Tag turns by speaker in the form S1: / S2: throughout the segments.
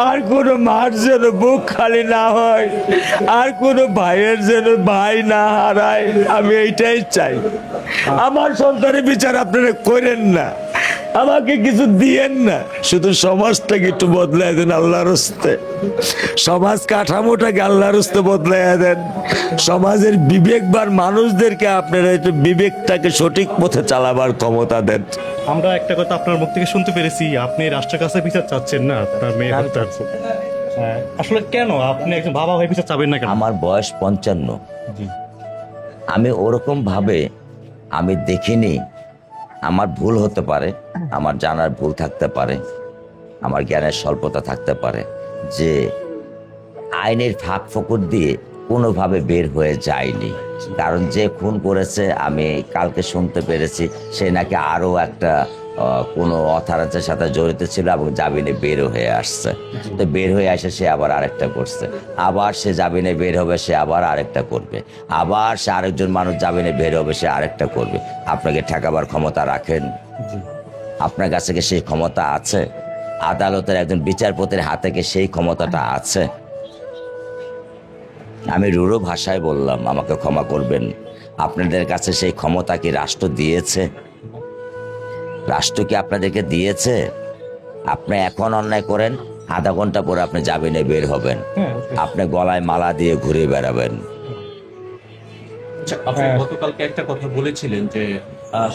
S1: আর কোনো মার যেন বুক খালি না হয়, আর কোনো ভাইয়ের যেন ভাই না হারায়। আমি এইটাই চাই। আমার সন্তানের বিচার আপনারা করেন না, আমাকে কিছু দিয়েন না, শুধু সমাজটাকে একটু বদলায় দেন আল্লাহর হস্তে। সমাজ কাঠামোটাকে আল্লাহর হস্তে বদলাইয়া দেন। সমাজের বিবেকবান মানুষদেরকে আপনারা একটু বিবেকটাকে সঠিক পথে চালাবার ক্ষমতা দেন।
S2: আমরা একটা কথা আপনার মুখ থেকে শুনতে পেরেছি, আপনি রাষ্ট্রের কাছে বিচার চাচ্ছেন না আপনার মেয়ে হত্যার। আসলে কেন আপনি একজন বাবা হয়ে বিচার চাবেন না কেন?
S3: আমার বয়স 55।
S2: জি।
S3: আমি ওরকম ভাবে আমি দেখিনি। আমার ভুল হতে পারে, আমার জানার ভুল থাকতে পারে, আমার জ্ঞানের স্বল্পতা থাকতে পারে, যে আইনের ফাঁক ফোকর দিয়ে কোনোভাবে বের হয়ে যায়নি। কারণ যে খুন করেছে আমি কালকে শুনতে পেরেছি সে নাকি আরও একটা কোনো অথরিটির সাথে জড়িত ছিল এবং জামিনে বের হয়ে আসছে। তো বের হয়ে আসে সে আবার আরেকটা করছে, আবার সে জামিনে বের হবে, সে আবার আরেকটা করবে, আবার সে আরেকজন মানুষ জামিনে বের হবে, সে আরেকটা করবে। আপনাকে ঠেকাবার ক্ষমতা রাখেন? আপনার কাছে কি সেই ক্ষমতা আছে? আদালতের একজন বিচারপতির হাতে কি সেই ক্ষমতাটা আছে? আমি রূঢ় ভাষায় বললাম, আমাকে ক্ষমা করবেন। আপনাদের কাছে সেই ক্ষমতা কি রাষ্ট্র দিয়েছে? রাষ্ট্র কি আপনাদেরকে দিয়েছে? আপনি এখন অন্যায় করেন, আধা ঘন্টা পরে আপনি জামিনে বের হবেন, আপনি গলায় মালা দিয়ে ঘুরে বেড়াবেন।
S4: আপনি গতকালকে একটা কথা বলেছিলেন যে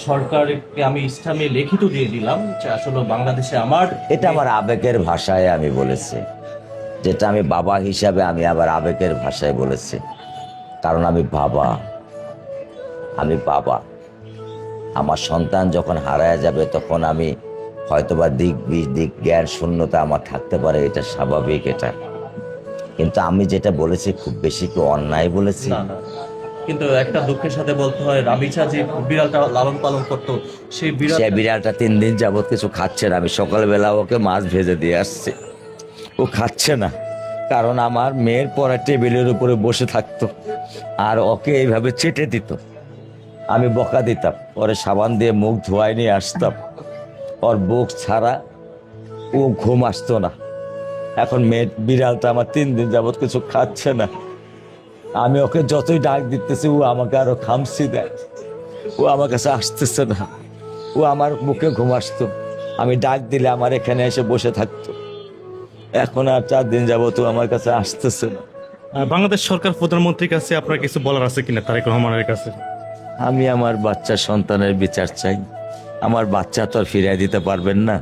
S4: সরকারকে আমি ইসলামে লিখিত দিয়ে দিলাম যে আসলে বাংলাদেশে আমার
S3: এটা আমার আবেগের ভাষায় আমি বলেছি, যেটা আমি বাবা হিসাবে আমি আবার আবেগের ভাষায় বলেছি। কারণ আমি বাবা, আমার সন্তান যখন হারায় যাবে তখন আমি হয়তোবা দিক জ্ঞান শূন্যতা আমার থাকতে পারে, এটা স্বাভাবিক। এটা কিন্তু আমি যেটা বলেছি খুব বেশি কি অন্যায় বলেছি?
S4: না না, কিন্তু একটা দুঃখের সাথে বলতে হয় রাবিচা যে বিড়ালটা লালন পালন করতো সেই
S3: সে বিড়ালটা 3 দিন যাবৎ কিছু খাচ্ছে না। আমি সকালবেলা ওকে মাছ ভেজে দিয়ে আসছি, ও খাচ্ছে না। কারণ আমার মেয়ের পরে টেবিলের উপরে বসে থাকতো আর ওকে এইভাবে চেটে দিত। আমি বকা দিতাম, পরে সাবান দিয়ে মুখ ধোয়াই নিয়ে আসতাম, ওর বুক ছাড়া ও ঘুম আসতো না। এখন মেয়ে বিড়ালটা আমার 3 দিন যাবৎ কিছু খাচ্ছে না। আমি ওকে যতই ডাক দিতেছি ও আমাকে আরো খামসি দেয়, ও আমার কাছে আসতেছে না। ও আমার বুকে ঘুম আসতো, আমি ডাক দিলে আমার এখানে এসে বসে থাকতো। এখন আর 4 দিন যাবত ও আমার কাছে আসতেছে না।
S2: বাংলাদেশ সরকার প্রধানমন্ত্রীর কাছে আপনার কিছু বলার আছে কিনা তারেক রহমানের কাছে?
S3: আমি আমার বাচ্চা সন্তানের বিচার চাই। আমার বাচ্চা তো আর ফিরিয়ে দিতে পারবেন না।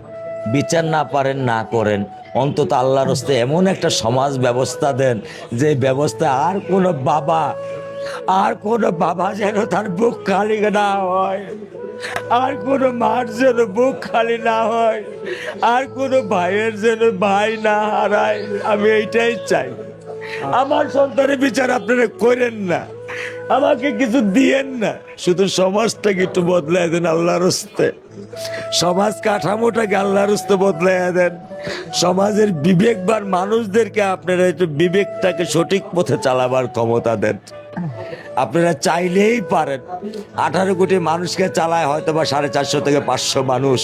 S3: বিচার না পারেন না করেন, অন্তত আল্লাহর হস্তে এমন একটা সমাজ ব্যবস্থা দেন যে ব্যবস্থা আর কোনো বাবা যেন তার বুক খালি না হয়, আর কোনো মার যেন বুক খালি না হয়, আর কোনো ভাইয়ের যেন ভাই না হারায়। আমি এইটাই চাই। আমার সন্তানের বিচার আপনারা করেন না, আমাকে কিছু দিয়েন না, শুধু সমাজটাকে একটু বদলায় দেন আল্লাহর হস্তে। সমাজ কাঠামোটাকে আল্লাহর হস্তে বদলাইয়া দেন। সমাজের বিবেকবান মানুষদেরকে আপনারা একটু বিবেকটাকে সঠিক পথে চালাবার ক্ষমতা দেন। আপনারা চাইলেই পারেন। 18 কোটি মানুষকে চালায় হয়তো বা 450 থেকে 500 মানুষ।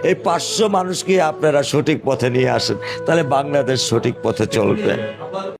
S3: এই 500 মানুষকে আপনারা সঠিক পথে নিয়ে আসেন, তাহলে বাংলাদেশ সঠিক পথে চলবে।